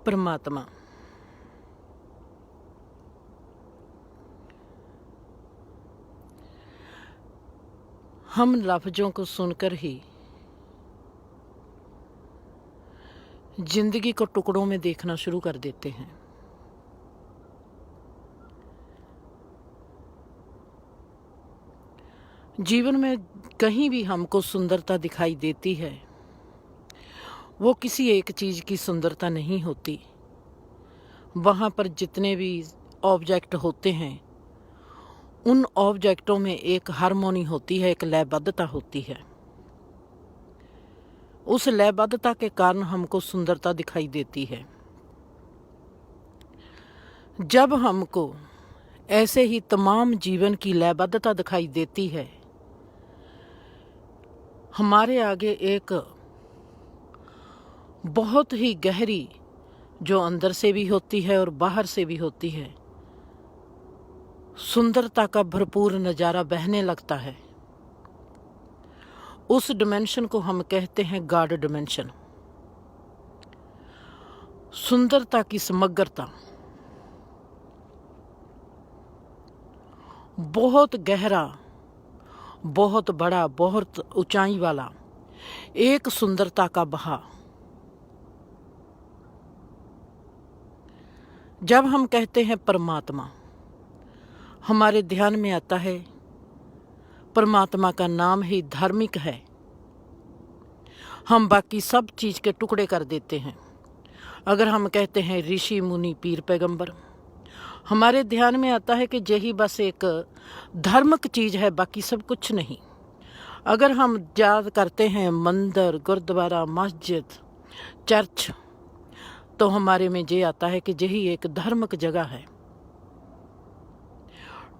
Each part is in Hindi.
परमात्मा। हम लफ्ज़ों को सुनकर ही जिंदगी को टुकड़ों में देखना शुरू कर देते हैं। जीवन में कहीं भी हमको सुंदरता दिखाई देती है, वो किसी एक चीज़ की सुंदरता नहीं होती। वहाँ पर जितने भी ऑब्जेक्ट होते हैं, उन ऑब्जेक्टों में एक हार्मोनी होती है, एक लयबद्धता होती है। उस लयबद्धता के कारण हमको सुंदरता दिखाई देती है। जब हमको ऐसे ही तमाम जीवन की लयबद्धता दिखाई देती है, हमारे आगे एक बहुत ही गहरी, जो अंदर से भी होती है और बाहर से भी होती है, सुंदरता का भरपूर नज़ारा बहने लगता है। उस डिमेंशन को हम कहते हैं गॉड डिमेंशन। सुंदरता की समग्रता बहुत गहरा, बहुत बड़ा, बहुत ऊंचाई वाला एक सुंदरता का बहा। जब हम कहते हैं परमात्मा, हमारे ध्यान में आता है परमात्मा का नाम ही धार्मिक है। हम बाकी सब चीज़ के टुकड़े कर देते हैं। अगर हम कहते हैं ऋषि मुनि पीर पैगंबर, हमारे ध्यान में आता है कि यही बस एक धार्मिक चीज़ है, बाकी सब कुछ नहीं। अगर हम याद करते हैं मंदिर, गुरुद्वारा, मस्जिद, चर्च, तो हमारे में ये आता है कि यही एक धार्मिक जगह है।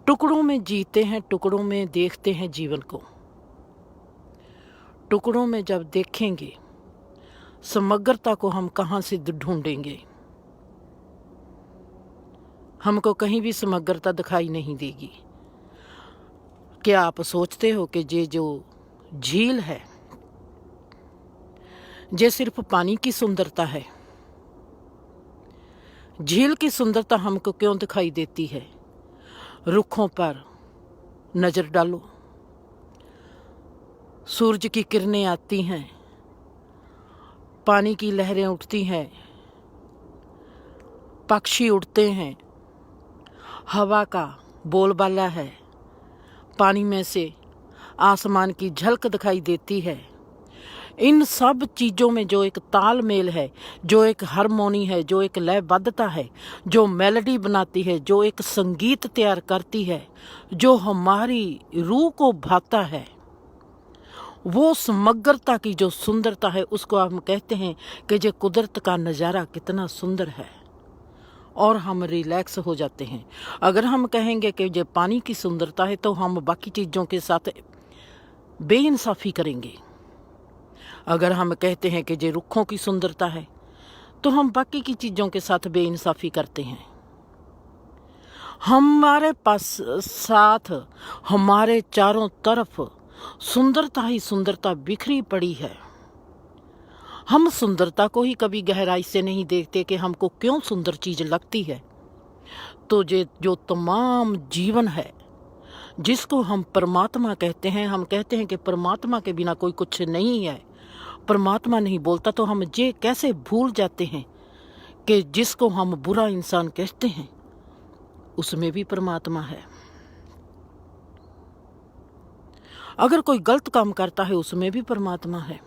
टुकड़ों में जीते हैं, टुकड़ों में देखते हैं जीवन को। टुकड़ों में जब देखेंगे, समग्रता को हम कहाँ से ढूंढेंगे? हमको कहीं भी समग्रता दिखाई नहीं देगी। क्या आप सोचते हो कि ये जो झील है, ये सिर्फ पानी की सुंदरता है? झील की सुंदरता हमको क्यों दिखाई देती है? रुखों पर नजर डालो, सूरज की किरणें आती हैं, पानी की लहरें उठती हैं, पक्षी उड़ते हैं, हवा का बोलबाला है, पानी में से आसमान की झलक दिखाई देती है। इन सब चीज़ों में जो एक तालमेल है, जो एक हारमोनी है, जो एक लयबद्धता है, जो मेलोडी बनाती है, जो एक संगीत तैयार करती है, जो हमारी रूह को भाता है, वो समग्रता की जो सुंदरता है, उसको हम कहते हैं कि ये कुदरत का नज़ारा कितना सुंदर है, और हम रिलैक्स हो जाते हैं। अगर हम कहेंगे कि ये पानी की सुंदरता है, तो हम बाकी चीज़ों के साथ बेइंसाफ़ी करेंगे। अगर हम कहते हैं कि ये रुखों की सुंदरता है, तो हम बाकी की चीज़ों के साथ बेइंसाफ़ी करते हैं। हमारे पास साथ हमारे चारों तरफ सुंदरता ही सुंदरता बिखरी पड़ी है। हम सुंदरता को ही कभी गहराई से नहीं देखते कि हमको क्यों सुंदर चीज़ लगती है। तो ये जो तमाम जीवन है, जिसको हम परमात्मा कहते हैं, हम कहते हैं कि परमात्मा के बिना कोई कुछ नहीं है, परमात्मा नहीं बोलता, तो हम ये कैसे भूल जाते हैं कि जिसको हम बुरा इंसान कहते हैं, उसमें भी परमात्मा है। अगर कोई गलत काम करता है, उसमें भी परमात्मा है।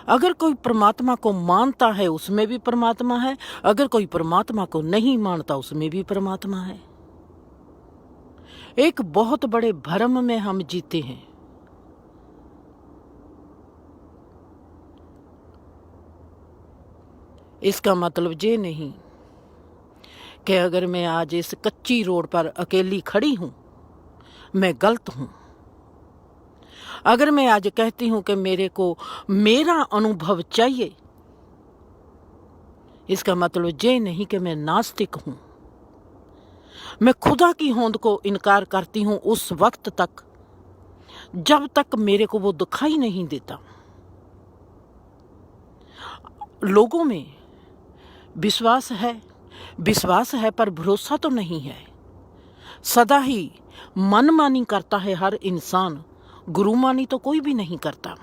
अगर कोई परमात्मा को मानता है, उसमें भी परमात्मा है। अगर कोई परमात्मा को नहीं मानता, उसमें भी परमात्मा है। एक बहुत बड़े भ्रम में हम जीते हैं। इसका मतलब ये नहीं कि अगर मैं आज इस कच्ची रोड पर अकेली खड़ी हूं, मैं गलत हूं। अगर मैं आज कहती हूं कि मेरे को मेरा अनुभव चाहिए, इसका मतलब ये नहीं कि मैं नास्तिक हूं। मैं खुदा की होंद को इनकार करती हूं उस वक्त तक जब तक मेरे को वो दिखाई नहीं देता। लोगों में विश्वास है पर भरोसा तो नहीं है। सदा ही मनमानी करता है हर इंसान, गुरुमानी तो कोई भी नहीं करता।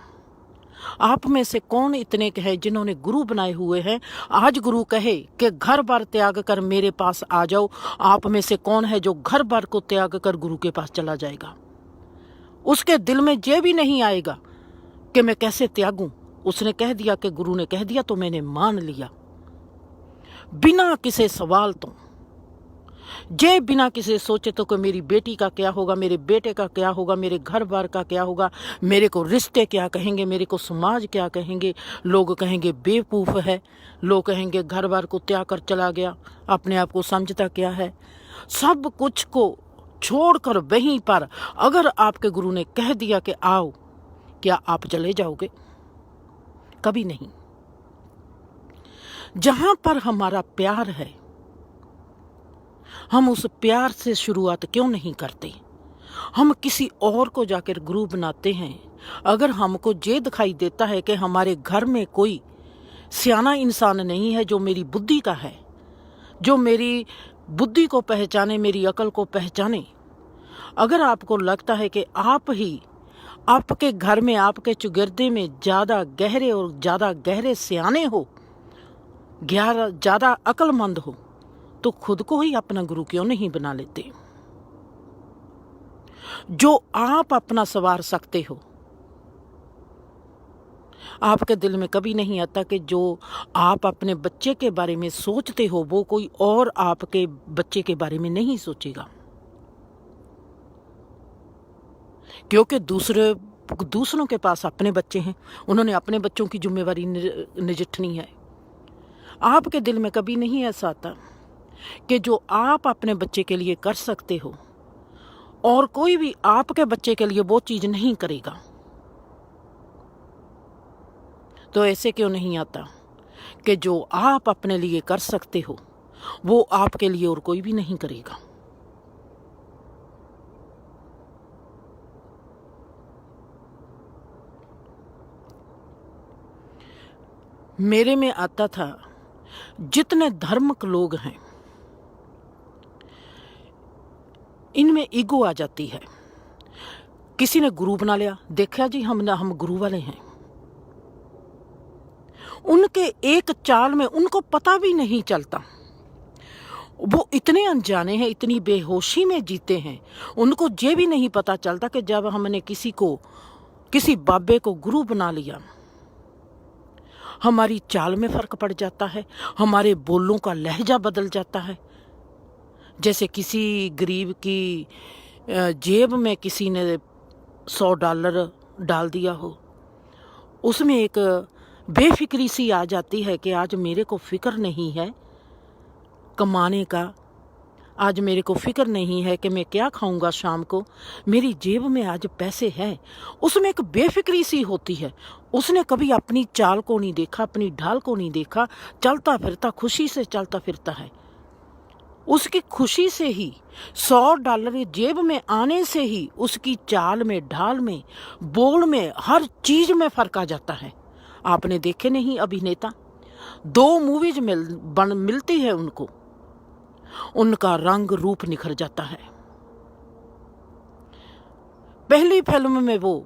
आप में से कौन इतने के हैं जिन्होंने गुरु बनाए हुए हैं? आज गुरु कहे कि घर बार त्याग कर मेरे पास आ जाओ, आप में से कौन है जो घर बार को त्याग कर गुरु के पास चला जाएगा? उसके दिल में ये भी नहीं आएगा कि मैं कैसे त्यागूं। उसने कह दिया कि गुरु ने कह दिया तो मैंने मान लिया, बिना किसी सवाल तो, जे बिना किसी सोचे तो कि मेरी बेटी का क्या होगा, मेरे बेटे का क्या होगा, मेरे घर बार का क्या होगा, मेरे को रिश्ते क्या कहेंगे, मेरे को समाज क्या कहेंगे। लोग कहेंगे बेवकूफ़ है, लोग कहेंगे घर बार को त्याग कर चला गया, अपने आप को समझता क्या है। सब कुछ को छोड़कर वहीं पर अगर आपके गुरु ने कह दिया कि आओ, क्या आप चले जाओगे? कभी नहीं। जहां पर हमारा प्यार है, हम उस प्यार से शुरुआत क्यों नहीं करते? हम किसी और को जाकर गुरु बनाते हैं। अगर हमको ये दिखाई देता है कि हमारे घर में कोई सियाना इंसान नहीं है जो मेरी बुद्धि का है, जो मेरी बुद्धि को पहचाने, मेरी अकल को पहचाने, अगर आपको लगता है कि आप ही आपके घर में, आपके चुगिर्दे में ज़्यादा गहरे और ज़्यादा गहरे सियाने हो, ज़्यादा अक्लमंद हो, तो खुद को ही अपना गुरु क्यों नहीं बना लेते? जो आप अपना सवार सकते हो। आपके दिल में कभी नहीं आता कि जो आप अपने बच्चे के बारे में सोचते हो वो कोई और आपके बच्चे के बारे में नहीं सोचेगा, क्योंकि दूसरों के पास अपने बच्चे हैं, उन्होंने अपने बच्चों की जिम्मेवारी निजिठनी है। आपके दिल में कभी नहीं ऐसा आता कि जो आप अपने बच्चे के लिए कर सकते हो और कोई भी आपके बच्चे के लिए वो चीज़ नहीं करेगा। तो ऐसे क्यों नहीं आता कि जो आप अपने लिए कर सकते हो वो आपके लिए और कोई भी नहीं करेगा? मेरे में आता था, जितने धार्मिक लोग हैं इनमें ईगो आ जाती है। किसी ने गुरु बना लिया, देखा जी हम गुरु वाले हैं। उनके एक चाल में उनको पता भी नहीं चलता, वो इतने अनजाने हैं, इतनी बेहोशी में जीते हैं, उनको ये भी नहीं पता चलता कि जब हमने किसी बाबे को गुरु बना लिया, हमारी चाल में फर्क पड़ जाता है, हमारे बोलों का लहजा बदल जाता है। जैसे किसी गरीब की जेब में किसी ने $100 डाल दिया हो, उसमें एक बेफिक्री सी आ जाती है कि आज मेरे को फिक्र नहीं है कमाने का, आज मेरे को फिक्र नहीं है कि मैं क्या खाऊंगा शाम को, मेरी जेब में आज पैसे हैं। उसमें एक बेफिक्री सी होती है। उसने कभी अपनी चाल को नहीं देखा, अपनी ढाल को नहीं देखा, चलता फिरता खुशी से चलता फिरता है। उसकी खुशी से ही $100 जेब में आने से ही उसकी चाल में, ढाल में, बोल में, हर चीज में फर्क आ जाता है। आपने देखे नहीं अभिनेता, 2 मूवीज मिलती है उनको, उनका रंग रूप निखर जाता है। पहली फिल्म में वो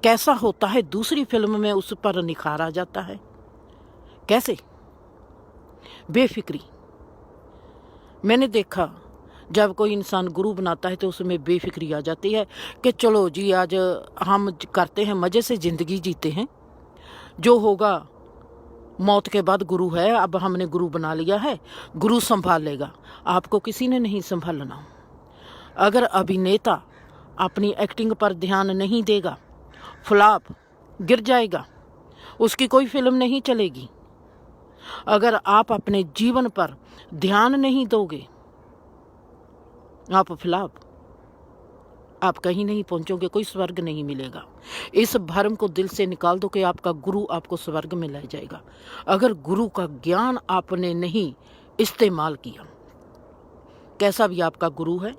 कैसा होता है, दूसरी फिल्म में उस पर निखार आ जाता है। कैसे? बेफिक्री। मैंने देखा जब कोई इंसान गुरु बनाता है तो उसमें बेफिक्री आ जाती है कि चलो जी आज हम करते हैं, मज़े से ज़िंदगी जीते हैं, जो होगा मौत के बाद गुरु है, अब हमने गुरु बना लिया है, गुरु संभाल लेगा। आपको किसी ने नहीं संभालना। अगर अभिनेता अपनी एक्टिंग पर ध्यान नहीं देगा, फ्लॉप, गिर जाएगा, उसकी कोई फिल्म नहीं चलेगी। अगर आप अपने जीवन पर ध्यान नहीं दोगे, आप फ्लॉप, आप कहीं नहीं पहुंचोगे, कोई स्वर्ग नहीं मिलेगा। इस भ्रम को दिल से निकाल दो कि आपका गुरु आपको स्वर्ग में ले जाएगा। अगर गुरु का ज्ञान आपने नहीं इस्तेमाल किया, कैसा भी आपका गुरु है,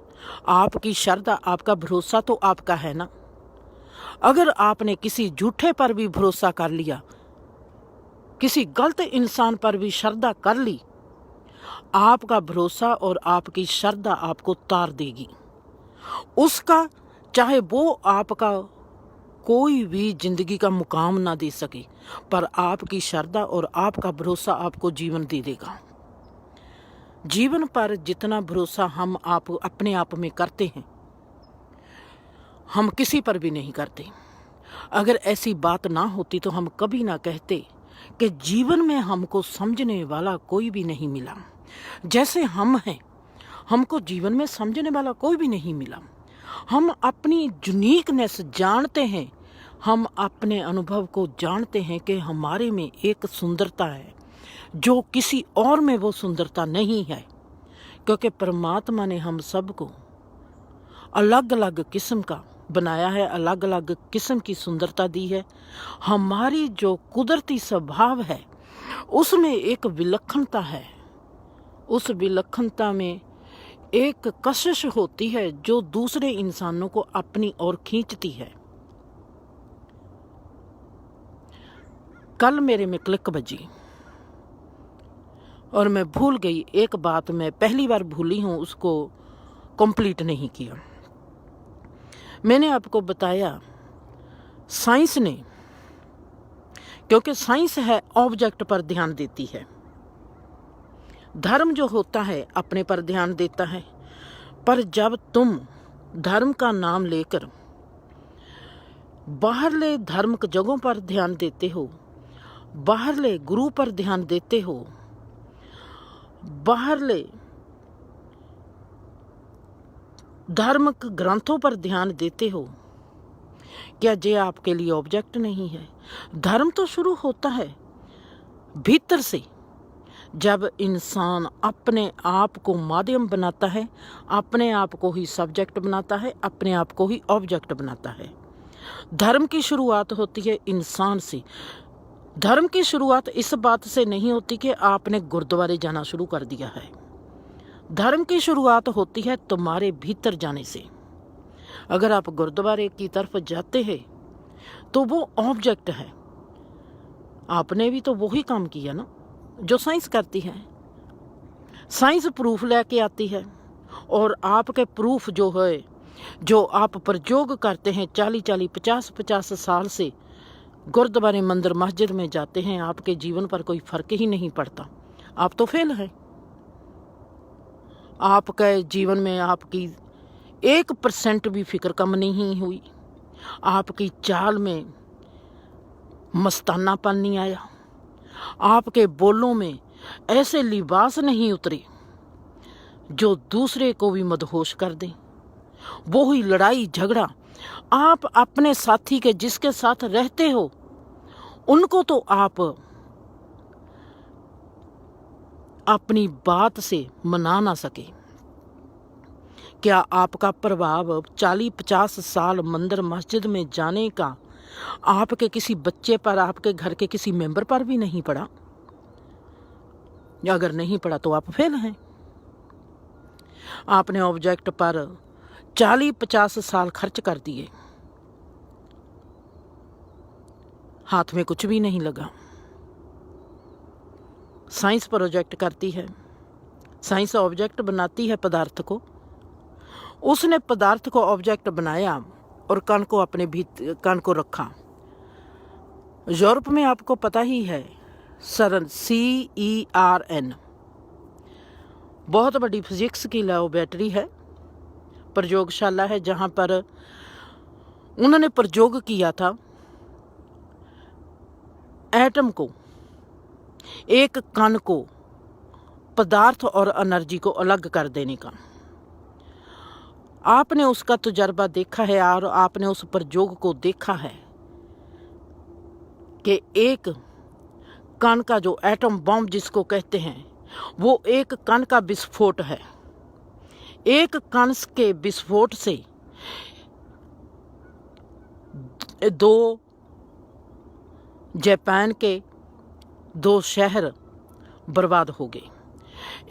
आपकी श्रद्धा, आपका भरोसा तो आपका है ना। अगर आपने किसी झूठे पर भी भरोसा कर लिया किसी गलत इंसान पर भी श्रद्धा कर ली, आपका भरोसा और आपकी श्रद्धा आपको तार देगी। उसका चाहे वो आपका कोई भी जिंदगी का मुकाम ना दे सके, पर आपकी श्रद्धा और आपका भरोसा आपको जीवन दे देगा। जीवन पर जितना भरोसा हम आप अपने आप में करते हैं, हम किसी पर भी नहीं करते। अगर ऐसी बात ना होती तो हम कभी ना कहते कि जीवन में हमको समझने वाला कोई भी नहीं मिला। जैसे हम हैं, हमको जीवन में समझने वाला कोई भी नहीं मिला। हम अपनी यूनिकनेस जानते हैं, हम अपने अनुभव को जानते हैं कि हमारे में एक सुंदरता है जो किसी और में वो सुंदरता नहीं है, क्योंकि परमात्मा ने हम सबको अलग अलग किस्म का बनाया है, अलग अलग किस्म की सुंदरता दी है। हमारी जो कुदरती स्वभाव है उसमें एक विलक्षणता है, उस विलक्षणता में एक कशिश होती है जो दूसरे इंसानों को अपनी ओर खींचती है। कल मेरे में क्लिक बजी और मैं भूल गई एक बात, मैं पहली बार भूली हूँ, उसको कंप्लीट नहीं किया। मैंने आपको बताया साइंस ने, क्योंकि साइंस है ऑब्जेक्ट पर ध्यान देती है, धर्म जो होता है अपने पर ध्यान देता है। पर जब तुम धर्म का नाम लेकर बाहरले धार्मिक जगहों पर ध्यान देते हो, बाहरले गुरु पर ध्यान देते हो, बाहरले धार्मिक ग्रंथों पर ध्यान देते हो, क्या ये आपके लिए ऑब्जेक्ट नहीं है? धर्म तो शुरू होता है भीतर से, जब इंसान अपने आप को माध्यम बनाता है, अपने आप को ही सब्जेक्ट बनाता है, अपने आप को ही ऑब्जेक्ट बनाता है। धर्म की शुरुआत होती है इंसान से। धर्म की शुरुआत इस बात से नहीं होती कि आपने गुरुद्वारे जाना शुरू कर दिया है। धर्म की शुरुआत होती है तुम्हारे भीतर जाने से। अगर आप गुरुद्वारे की तरफ जाते हैं तो वो ऑब्जेक्ट है, आपने भी तो वही काम किया ना जो साइंस करती है। साइंस प्रूफ लेके आती है और आपके प्रूफ जो है, जो आप प्रयोग करते हैं 40-40, 50-50 साल से गुरुद्वारे, मंदिर, मस्जिद में जाते हैं, आपके जीवन पर कोई फर्क ही नहीं पड़ता। आप तो फेल हैं। आपके जीवन में आपकी 1% भी फिक्र कम नहीं हुई, आपकी चाल में मस्तानापन नहीं आया, आपके बोलों में ऐसे लिबास नहीं उतरे जो दूसरे को भी मदहोश कर दें। वो ही लड़ाई झगड़ा आप अपने साथी के जिसके साथ रहते हो उनको तो आप अपनी बात से मना ना सके। क्या आपका प्रभाव 40-50 साल मंदिर मस्जिद में जाने का आपके किसी बच्चे पर, आपके घर के किसी मेंबर पर भी नहीं पड़ा? अगर नहीं पड़ा तो आप फेल हैं। आपने ऑब्जेक्ट पर 40-50 साल खर्च कर दिए, हाथ में कुछ भी नहीं लगा। साइंस प्रोजेक्ट करती है, साइंस ऑब्जेक्ट बनाती है पदार्थ को। उसने पदार्थ को ऑब्जेक्ट बनाया और कण को अपने भीतर, कण को रखा। यूरोप में आपको पता ही है, CERN, CERN बहुत बड़ी फिजिक्स की लैबोरेटरी है, प्रयोगशाला है, जहाँ पर उन्होंने प्रयोग किया था एटम को, एक कण को, पदार्थ और एनर्जी को अलग कर देने का। आपने उसका तजुर्बा देखा है और आपने उस प्रयोग को देखा है कि एक कण का जो एटम बॉम्ब जिसको कहते हैं, वो एक कण का विस्फोट है। एक कण के विस्फोट से 2 जापान के 2 शहर बर्बाद हो गए।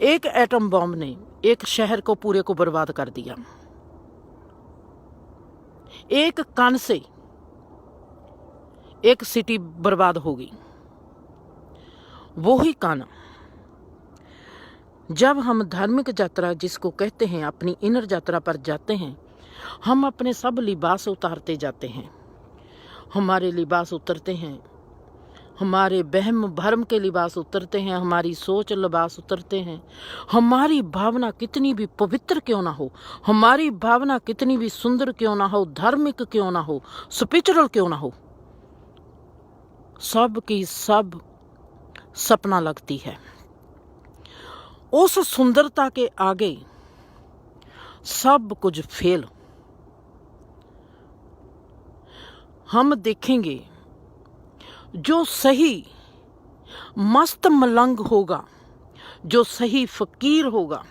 एक एटम बॉम्ब ने एक शहर को पूरे को बर्बाद कर दिया। एक कण से एक सिटी बर्बाद हो गई। वो ही काना। जब हम धार्मिक यात्रा जिसको कहते हैं अपनी इनर यात्रा पर जाते हैं, हम अपने सब लिबास उतारते जाते हैं। हमारे लिबास उतरते हैं, हमारे वहम भरम के लिबास उतरते हैं, हमारी सोच लिबास उतरते हैं। हमारी भावना कितनी भी पवित्र क्यों ना हो, हमारी भावना कितनी भी सुंदर क्यों ना हो, धार्मिक क्यों ना हो, स्पिरिचुअल क्यों ना हो, सब की सब सपना लगती है। उस सुंदरता के आगे सब कुछ फेल। हम देखेंगे जो सही मस्त मलंग होगा, जो सही फकीर होगा,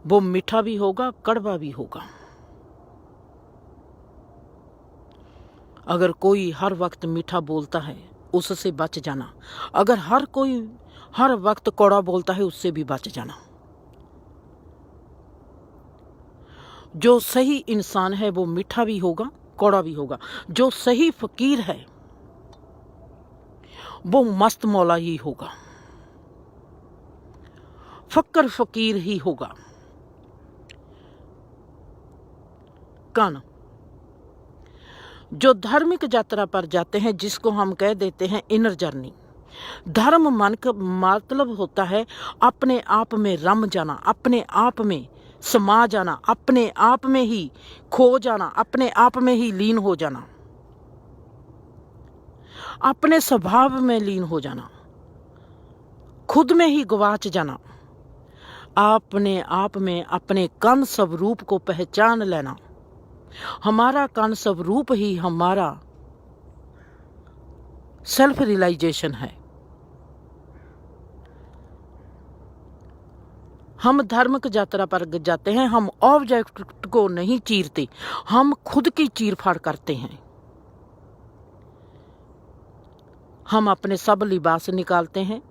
वो मीठा भी होगा, कड़वा भी होगा। अगर कोई हर वक्त मीठा बोलता है उससे बच जाना, अगर हर कोई हर वक्त कौड़ा बोलता है उससे भी बच जाना। जो सही इंसान है वो मीठा भी होगा, कौड़ा भी होगा। जो सही फकीर है वो मस्त मौला ही होगा, फक्र फकीर ही होगा। काना जो धार्मिक यात्रा पर जाते हैं, जिसको हम कह देते हैं इनर जर्नी। धर्म मन का मतलब होता है अपने आप में रम जाना, अपने आप में समा जाना, अपने आप में ही खो जाना, अपने आप में ही लीन हो जाना, अपने स्वभाव में लीन हो जाना, खुद में ही गवाच जाना, अपने आप में अपने कण स्वरूप को पहचान लेना। हमारा कण स्वरूप ही हमारा सेल्फ रियलाइजेशन है। हम धार्मिक यात्रा पर जाते हैं, हम ऑब्जेक्ट को नहीं चीरते, हम खुद की चीरफाड़ करते हैं। हम अपने सब लिबास निकालते हैं।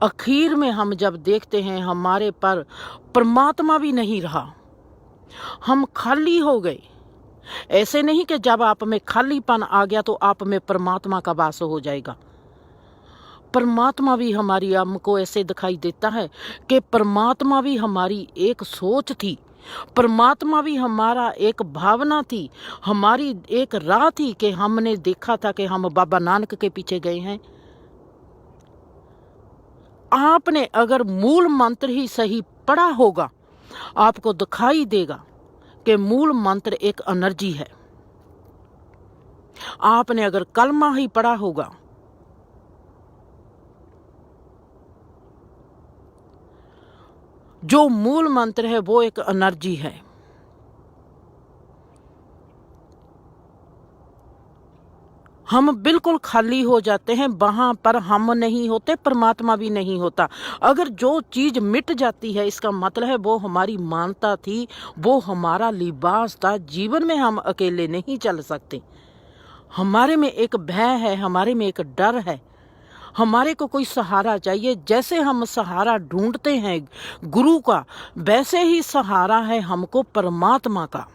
आखिर में हम जब देखते हैं हमारे पर परमात्मा भी नहीं रहा, हम खाली हो गए। ऐसे नहीं कि जब आप में खालीपन आ गया तो आप में परमात्मा का वास हो जाएगा। परमात्मा भी हमारी हमको ऐसे दिखाई देता है कि परमात्मा भी हमारी एक सोच थी, परमात्मा भी हमारा एक भावना थी, हमारी एक राह थी कि हमने देखा था कि हम बाबा नानक के पीछे गए हैं। आपने अगर मूल मंत्र ही सही पढ़ा होगा, आपको दिखाई देगा कि मूल मंत्र एक एनर्जी है। आपने अगर कलमा ही पढ़ा होगा, जो मूल मंत्र है वो एक एनर्जी है। हम बिल्कुल खाली हो जाते हैं, वहां पर हम नहीं होते, परमात्मा भी नहीं होता। अगर जो चीज मिट जाती है, इसका मतलब है वो हमारी मानता थी, वो हमारा लिबास था। जीवन में हम अकेले नहीं चल सकते। हमारे में एक भय है, हमारे में एक डर है, हमारे को कोई सहारा चाहिए। जैसे हम सहारा ढूंढते हैं गुरु का, वैसे ही सहारा है हमको परमात्मा का।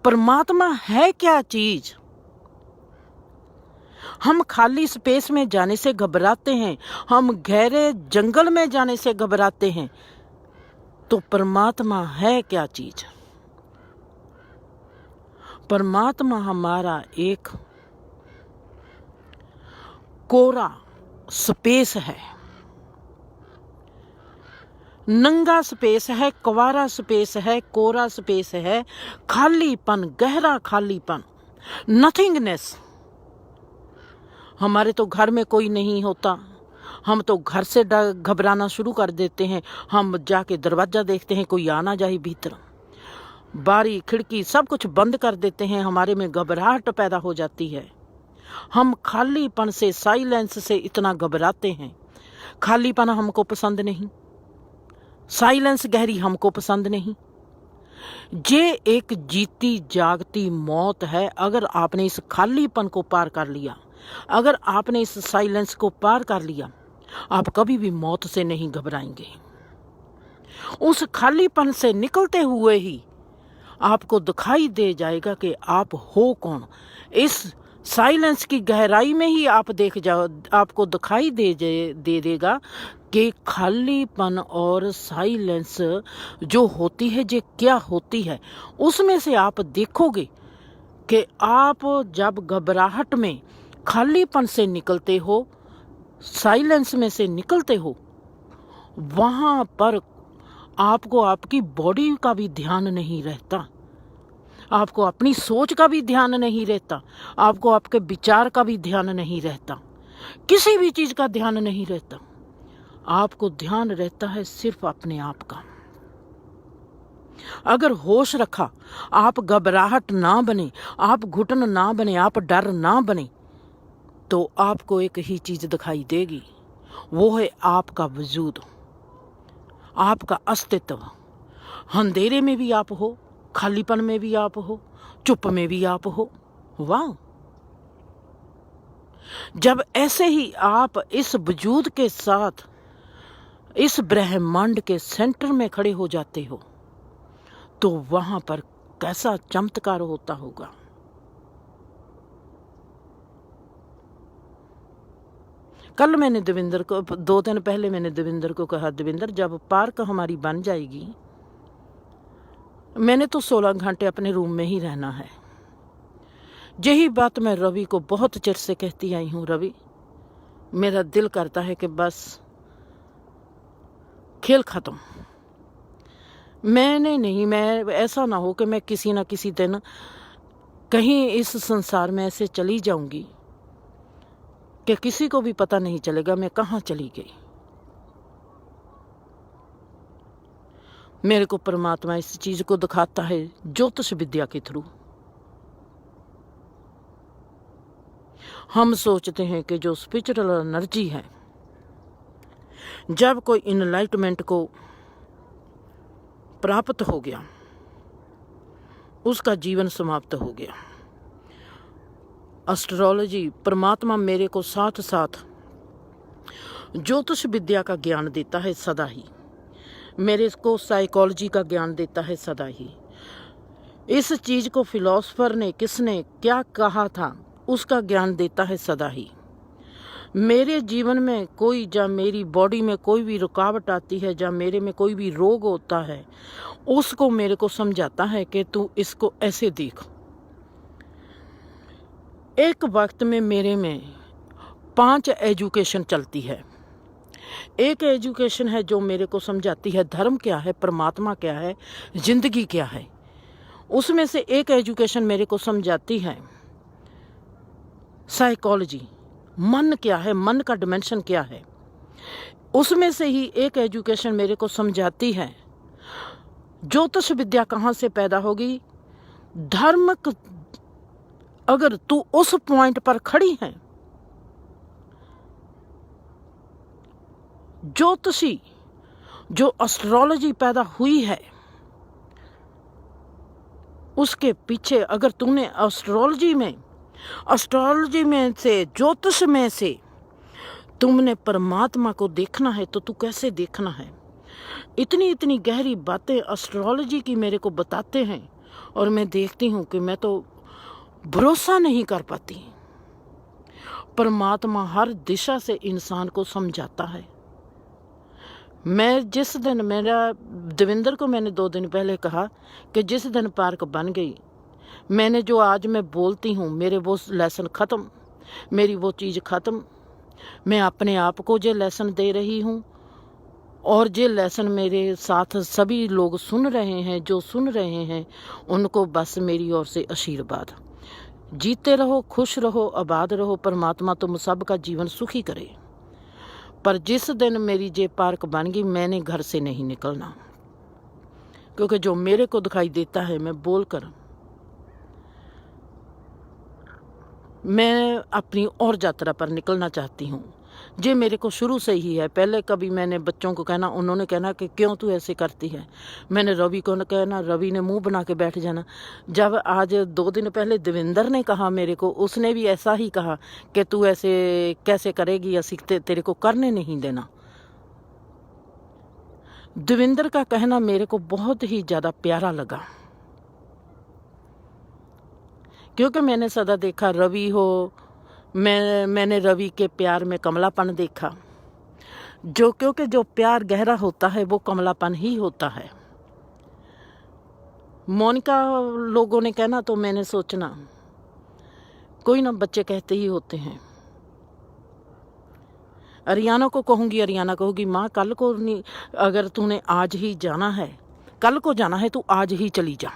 परमात्मा है क्या चीज? हम खाली स्पेस में जाने से घबराते हैं, हम गहरे जंगल में जाने से घबराते हैं, तो परमात्मा है क्या चीज? परमात्मा हमारा एक कोरा स्पेस है, नंगा स्पेस है, कुंवारा स्पेस है, कोरा स्पेस है, खालीपन, गहरा खालीपन, नथिंगनेस। हमारे तो घर में कोई नहीं होता, हम तो घर से घबराना शुरू कर देते हैं। हम जाके दरवाजा देखते हैं कोई आना जाए भीतर, बारी खिड़की सब कुछ बंद कर देते हैं, हमारे में घबराहट पैदा हो जाती है। हम खालीपन से, साइलेंस से इतना घबराते हैं। खालीपन हमको पसंद नहीं, साइलेंस गहरी हमको पसंद नहीं। ये एक जीती जागती मौत है। अगर आपने इस खालीपन को पार कर लिया, अगर आपने इस साइलेंस को पार कर लिया, आप कभी भी मौत से नहीं घबराएंगे। उस खालीपन से निकलते हुए ही आपको दिखाई दे जाएगा कि आप हो कौन। इस साइलेंस की गहराई में ही आप देख जाओ, आपको दिखाई दे देगा कि खालीपन और साइलेंस जो होती है ये क्या होती है। उसमें से आप देखोगे कि आप जब घबराहट में खालीपन से निकलते हो, साइलेंस में से निकलते हो, वहां पर आपको आपकी बॉडी का भी ध्यान नहीं रहता, आपको अपनी सोच का भी ध्यान नहीं रहता, आपको आपके विचार का भी ध्यान नहीं रहता, किसी भी चीज का ध्यान नहीं रहता। आपको ध्यान रहता है सिर्फ अपने आप का। अगर होश रखा, आप घबराहट ना बने, आप घुटन ना बने, आप डर ना बने, तो आपको एक ही चीज दिखाई देगी, वो है आपका वजूद, आपका अस्तित्व। अंधेरे में भी आप हो, खालीपन में भी आप हो, चुप में भी आप हो। वाह! जब ऐसे ही आप इस वजूद के साथ इस ब्रह्मांड के सेंटर में खड़े हो जाते हो, तो वहां पर कैसा चमत्कार होता होगा। कल मैंने देविंदर को, 2 दिन पहले मैंने देविंदर को कहा, देविंदर जब पार्क हमारी बन जाएगी, मैंने तो 16 घंटे अपने रूम में ही रहना है। यही बात मैं रवि को बहुत चिर से कहती आई हूँ, रवि मेरा दिल करता है कि बस खेल खत्म। मैं ऐसा ना हो कि मैं किसी ना किसी दिन कहीं इस संसार में ऐसे चली जाऊंगी कि किसी को भी पता नहीं चलेगा मैं कहाँ चली गई। मेरे को परमात्मा इस चीज को दिखाता है ज्योतिष विद्या के थ्रू। हम सोचते हैं कि जो स्पिरिचुअल एनर्जी है, जब कोई इनलाइटमेंट को प्राप्त हो गया, उसका जीवन समाप्त हो गया। एस्ट्रोलॉजी, परमात्मा मेरे को साथ साथ ज्योतिष विद्या का ज्ञान देता है सदा ही, मेरे को साइकोलॉजी का ज्ञान देता है सदा ही। इस चीज को फिलोसफर ने किसने क्या कहा था उसका ज्ञान देता है सदा ही। मेरे जीवन में कोई, जब मेरी बॉडी में कोई भी रुकावट आती है, जब मेरे में कोई भी रोग होता है, उसको मेरे को समझाता है कि तू इसको ऐसे देख। एक वक्त में मेरे में 5 एजुकेशन चलती है। एक एजुकेशन है जो मेरे को समझाती है धर्म क्या है, परमात्मा क्या है, जिंदगी क्या है। उसमें से एक एजुकेशन मेरे को समझाती है साइकोलॉजी, मन क्या है, मन का डिमेंशन क्या है। उसमें से ही एक एजुकेशन मेरे को समझाती है ज्योतिष विद्या कहाँ से पैदा होगी। धर्म, अगर तू उस पॉइंट पर खड़ी है, ज्योतिषी जो एस्ट्रोलॉजी पैदा हुई है, उसके पीछे अगर तूने एस्ट्रोलॉजी में से, ज्योतिष में से तुमने परमात्मा को देखना है, तो तू कैसे देखना है। इतनी इतनी गहरी बातें एस्ट्रोलॉजी की मेरे को बताते हैं, और मैं देखती हूँ कि मैं तो भरोसा नहीं कर पाती। परमात्मा हर दिशा से इंसान को समझाता है। मैं जिस दिन, मेरा देविंदर को मैंने 2 दिन पहले कहा कि जिस दिन पार्क बन गई, मैंने जो आज मैं बोलती हूँ, मेरे वो लेसन ख़त्म, मेरी वो चीज़ ख़त्म। मैं अपने आप को जो लेसन दे रही हूँ, और जो लेसन मेरे साथ सभी लोग सुन रहे हैं, जो सुन रहे हैं, उनको बस मेरी ओर से आशीर्वाद। जीते रहो, खुश रहो, आबाद रहो। परमात्मा तुम सबका जीवन सुखी करे। पर जिस दिन मेरी जे पार्क बन गई, मैंने घर से नहीं निकलना, क्योंकि जो मेरे को दिखाई देता है मैं बोलकर, मैं अपनी और यात्रा पर निकलना चाहती हूँ। ये मेरे को शुरू से ही है। पहले कभी मैंने बच्चों को कहना, उन्होंने कहना कि क्यों तू ऐसे करती है। मैंने रवि को कहना, रवि ने मुंह बना के बैठ जाना। जब आज 2 दिन पहले देविंदर ने कहा मेरे को, उसने भी ऐसा ही कहा कि तू ऐसे कैसे करेगी, या सीखते तेरे को करने नहीं देना। देविंदर का कहना मेरे को बहुत ही ज़्यादा प्यारा लगा क्योंकि मैंने सदा देखा रवि हो, मैंने रवि के प्यार में कमलापन देखा, क्योंकि जो प्यार गहरा होता है वो कमलापन ही होता है। मोनिका लोगों ने कहना तो मैंने सोचना कोई ना, बच्चे कहते ही होते हैं। अरियाना को कहूँगी, अरियाना कहोगी माँ कल को नहीं, अगर तूने आज ही जाना है, कल को जाना है, तू आज ही चली जा।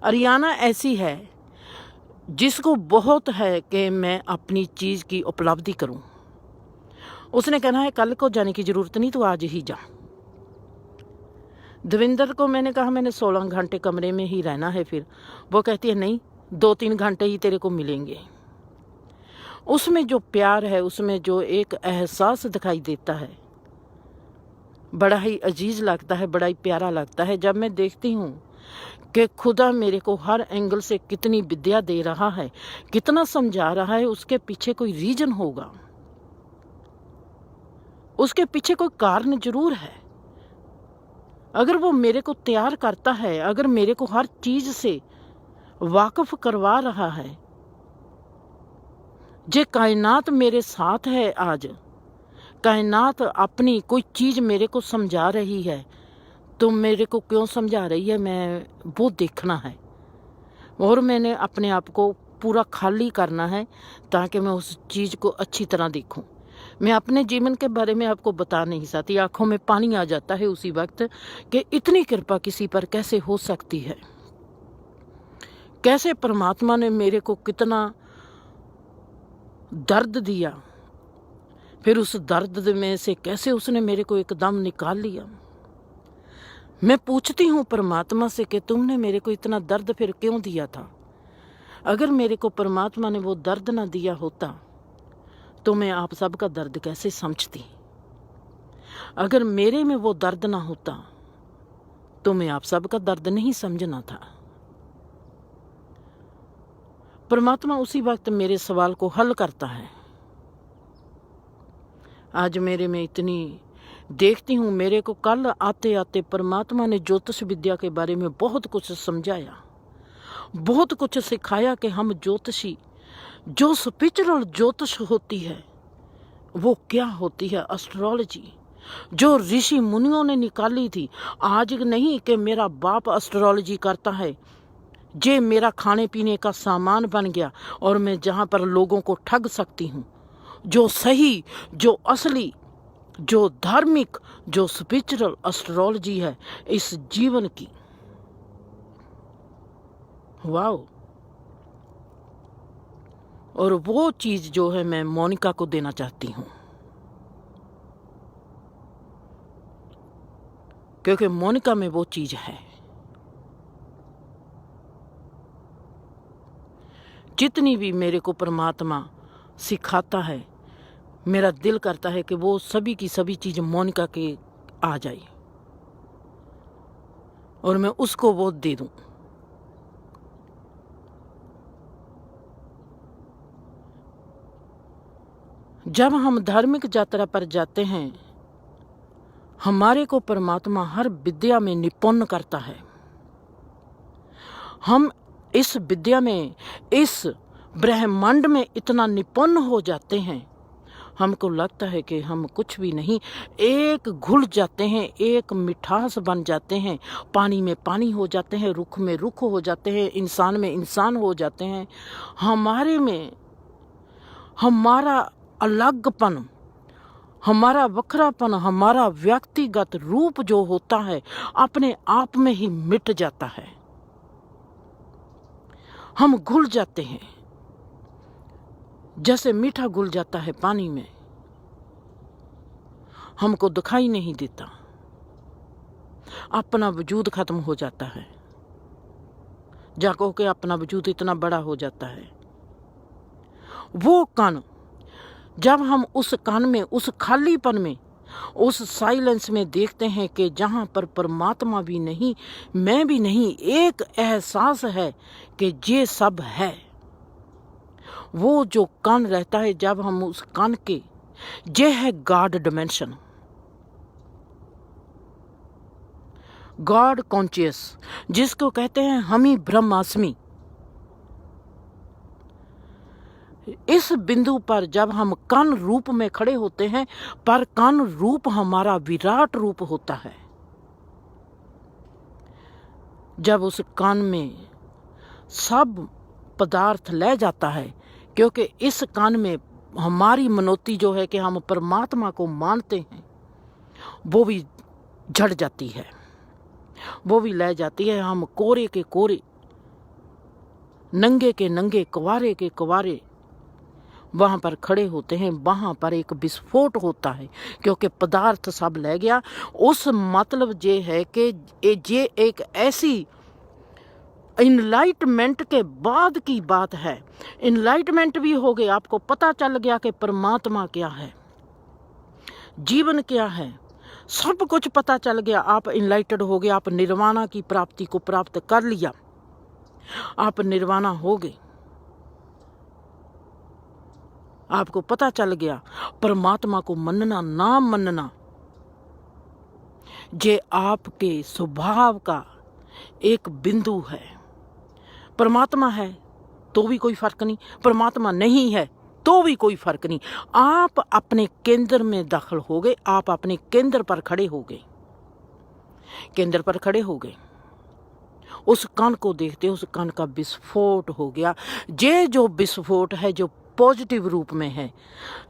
अरियाना ऐसी है जिसको बहुत है कि मैं अपनी चीज़ की उपलब्धि करूं। उसने कहना है कल को जाने की ज़रूरत नहीं, तू आज ही जा। दविंदर को मैंने कहा मैंने 16 घंटे कमरे में ही रहना है, फिर वो कहती है नहीं 2-3 घंटे ही तेरे को मिलेंगे। उसमें जो प्यार है, उसमें जो एक एहसास दिखाई देता है, बड़ा ही अजीज लगता है, बड़ा ही प्यारा लगता है। जब मैं देखती हूँ कि खुदा मेरे को हर एंगल से कितनी विद्या दे रहा है, कितना समझा रहा है, उसके पीछे कोई रीजन होगा, उसके पीछे कोई कारण जरूर है। अगर वो मेरे को तैयार करता है, अगर मेरे को हर चीज से वाकिफ करवा रहा है, जे कायनात मेरे साथ है, आज कायनात अपनी कोई चीज मेरे को समझा रही है, तो मेरे को क्यों समझा रही है, मैं वो देखना है। और मैंने अपने आप को पूरा खाली करना है ताकि मैं उस चीज़ को अच्छी तरह देखूं। मैं अपने जीवन के बारे में आपको बता नहीं सकती, आंखों में पानी आ जाता है उसी वक्त कि इतनी कृपा किसी पर कैसे हो सकती है, कैसे परमात्मा ने मेरे को कितना दर्द दिया, फिर उस दर्द में से कैसे उसने मेरे को एकदम निकाल लिया। मैं पूछती हूँ परमात्मा से कि तुमने मेरे को इतना दर्द फिर क्यों दिया था। अगर मेरे को परमात्मा ने वो दर्द ना दिया होता तो मैं आप सबका दर्द कैसे समझती। अगर मेरे में वो दर्द ना होता तो मैं आप सबका दर्द नहीं समझना था। परमात्मा उसी वक्त मेरे सवाल को हल करता है। आज मेरे में इतनी देखती हूँ, मेरे को कल आते आते परमात्मा ने ज्योतिष विद्या के बारे में बहुत कुछ समझाया, बहुत कुछ सिखाया कि हम ज्योतिषी, जो स्पिरिचुअल ज्योतिष होती है वो क्या होती है, एस्ट्रोलॉजी जो ऋषि मुनियों ने निकाली थी। आज नहीं कि मेरा बाप एस्ट्रोलॉजी करता है, जे मेरा खाने पीने का सामान बन गया और मैं जहाँ पर लोगों को ठग सकती हूँ। जो सही, जो असली, जो धार्मिक, जो स्पिरिचुअल एस्ट्रोलॉजी है इस जीवन की, वाओ। और वो चीज जो है मैं मोनिका को देना चाहती हूँ, क्योंकि मोनिका में वो चीज है। जितनी भी मेरे को परमात्मा सिखाता है, मेरा दिल करता है कि वो सभी की सभी चीज मोनिका के आ जाए और मैं उसको वो दे दूं। जब हम धार्मिक यात्रा पर जाते हैं, हमारे को परमात्मा हर विद्या में निपुण करता है। हम इस विद्या में, इस ब्रह्मांड में इतना निपुण हो जाते हैं, हमको लगता है कि हम कुछ भी नहीं, एक घुल जाते हैं, एक मिठास बन जाते हैं, पानी में पानी हो जाते हैं, रुख में रुख हो जाते हैं, इंसान में इंसान हो जाते हैं। हमारे में हमारा अलगपन, हमारा वखरापन, हमारा व्यक्तिगत रूप जो होता है अपने आप में ही मिट जाता है। हम घुल जाते हैं जैसे मीठा घुल जाता है पानी में, हमको दिखाई नहीं देता, अपना वजूद खत्म हो जाता है। जाको के अपना वजूद इतना बड़ा हो जाता है। वो कण, जब हम उस कण में, उस खालीपन में, उस साइलेंस में देखते हैं कि जहां पर परमात्मा भी नहीं, मैं भी नहीं, एक एहसास है कि ये सब है। वो जो कण रहता है, जब हम उस कण के, ये है गॉड डिमेंशन, गॉड कॉन्शियस, जिसको कहते हैं हम ही ब्रह्मास्मि। इस बिंदु पर जब हम कण रूप में खड़े होते हैं, पर कण रूप हमारा विराट रूप होता है। जब उस कण में सब पदार्थ ले जाता है, क्योंकि इस कण में हमारी मनोती जो है कि हम परमात्मा को मानते हैं, वो भी झड़ जाती है, वो भी ले जाती है। हम कोरे के कोरे, नंगे के नंगे, कुंवारे के कुंवारे वहाँ पर खड़े होते हैं। वहाँ पर एक विस्फोट होता है, क्योंकि पदार्थ सब ले गया। उस मतलब ये है कि ये एक ऐसी इनलाइटमेंट के बाद की बात है। इनलाइटमेंट भी हो गई, आपको पता चल गया कि परमात्मा क्या है, जीवन क्या है, सब कुछ पता चल गया। आप इनलाइटेड हो गए, आप निर्वाणा की प्राप्ति को प्राप्त कर लिया, आप निर्वाणा हो गए। आपको पता चल गया परमात्मा को मनना ना मनना ये आपके स्वभाव का एक बिंदु है। परमात्मा है तो भी कोई फर्क नहीं, परमात्मा नहीं है तो भी कोई फर्क नहीं। आप अपने केंद्र में दाखिल हो गए, आप अपने केंद्र पर खड़े हो गए, केंद्र पर खड़े हो गए। उस कण को देखते, उस कण का विस्फोट हो गया। ये जो विस्फोट है, जो पॉजिटिव रूप में है,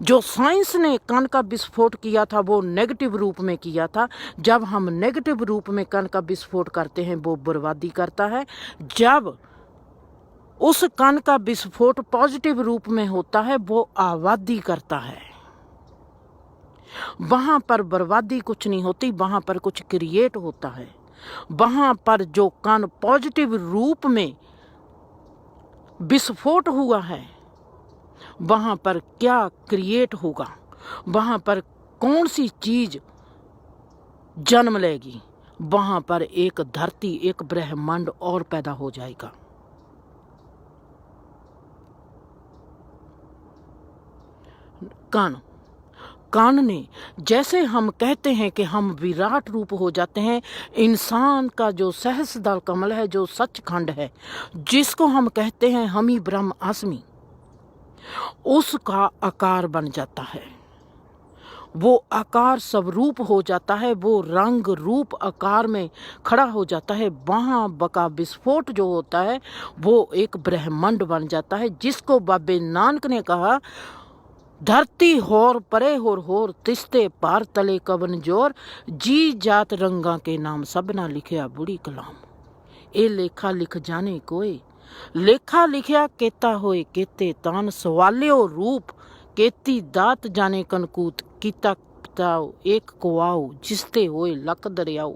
जो साइंस ने कण का विस्फोट किया था वो नेगेटिव रूप में किया था। जब हम नेगेटिव रूप में कण का विस्फोट करते हैं वो बर्बादी करता है। जब उस कण का विस्फोट पॉजिटिव रूप में होता है वो आबादी करता है। वहां पर बर्बादी कुछ नहीं होती, वहां पर कुछ क्रिएट होता है। वहां पर जो कण पॉजिटिव रूप में विस्फोट हुआ है, वहां पर क्या क्रिएट होगा, वहां पर कौन सी चीज जन्म लेगी, वहां पर एक धरती, एक ब्रह्मांड और पैदा हो जाएगा। कण ने, जैसे हम कहते हैं कि हम विराट रूप हो जाते हैं, इंसान का जो सहस्त्रदल कमल है, जो सचखंड है, जिसको हम कहते हैं हमी ब्रह्म अस्मि, उसका आकार बन जाता है। वो आकार स्वरूप हो जाता है, वो रंग रूप आकार में खड़ा हो जाता है। वहाँ बका विस्फोट जो होता है वो एक ब्रह्मांड बन जाता है, जिसको बाबे नानक ने कहा, धरती होर परे होर तिस्ते पार तले कवन जोर, जी जात रंगा के नाम सबना लिखिया बुढ़ी कलाम। ए लेखा लिख जाने कोई, लेखा लिखिया केता होए केते तान, सवालियो रूप केती दात जाने कनकूत, कीता पिताओ एक को आओ जिसते होए लक दरियाओ।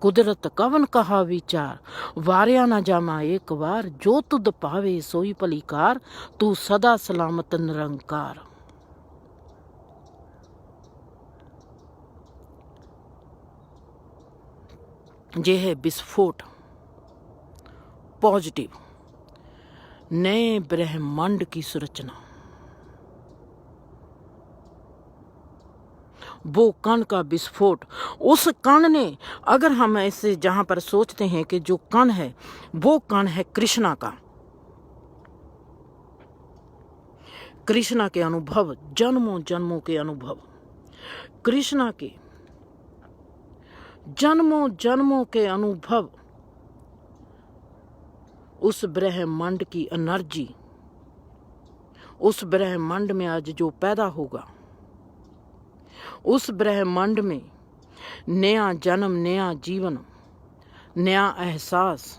कुदरत कवन कहा विचार, वारिया न जामा एक बार, जो तुद पावे सोई पलिकार, तू सदा सलामत निरंकार। ये है विस्फोट, पॉजिटिव, नए ब्रह्मांड की संरचना। वो कण का विस्फोट, उस कण ने, अगर हम ऐसे जहां पर सोचते हैं कि जो कण है वो कण है कृष्णा का, कृष्णा के अनुभव, जन्मों जन्मों के अनुभव, कृष्णा के जन्मों जन्मों के अनुभव, उस ब्रह्मांड की एनर्जी, उस ब्रह्मांड में आज जो पैदा होगा, उस ब्रह्मांड में नया जन्म, नया जीवन, नया एहसास,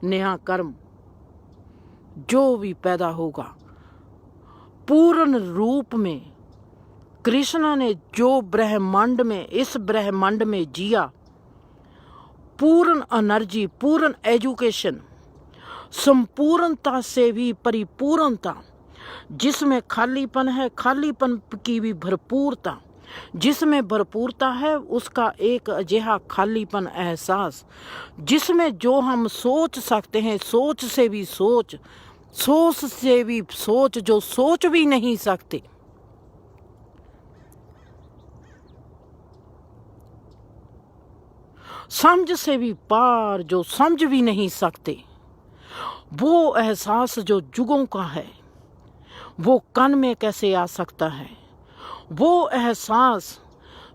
नया कर्म जो भी पैदा होगा, पूर्ण रूप में कृष्ण ने जो ब्रह्मांड में, इस ब्रह्मांड में जिया, पूर्ण एनर्जी, पूर्ण एजुकेशन, संपूर्णता से भी परिपूर्णता, जिसमें खालीपन है, खालीपन की भी भरपूरता, जिसमें भरपूरता है उसका एक अजिहा खालीपन एहसास, जिसमें जो हम सोच सकते हैं, सोच से भी सोच, सोच से भी सोच, जो सोच भी नहीं सकते, समझ से भी पार, जो समझ भी नहीं सकते, वो एहसास जो जुगों का है, वो कण में कैसे आ सकता है? वो एहसास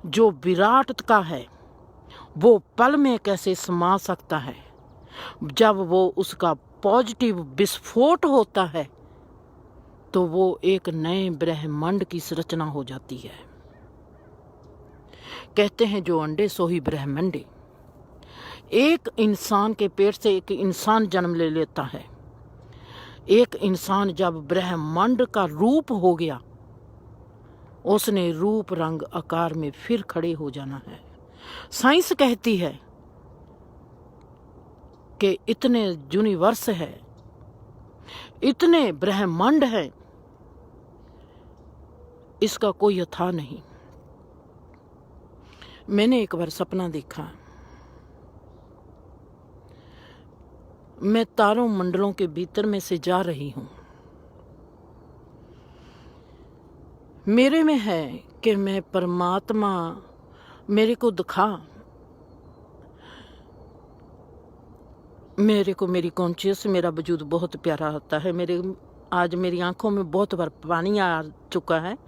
जो विराट का है वो पल में कैसे समा सकता है? जब वो उसका पॉजिटिव विस्फोट होता है तो वो एक नए ब्रह्मांड की संरचना हो जाती है। कहते हैं जो अंडे सो ही ब्रह्मांडे। एक इंसान के पेट से एक इंसान जन्म ले लेता है। एक इंसान जब ब्रह्मांड का रूप हो गया, उसने रूप रंग आकार में फिर खड़े हो जाना है। साइंस कहती है कि इतने यूनिवर्स है, इतने ब्रह्मांड है, इसका कोई यथा नहीं। मैंने एक बार सपना देखा, मैं तारों मंडलों के भीतर में से जा रही हूं। मेरे में है कि मैं परमात्मा मेरे को दिखा, मेरे को मेरी कॉन्शियस, मेरा वजूद बहुत प्यारा आता है। आज मेरी आंखों में बहुत बार पानी आ चुका है।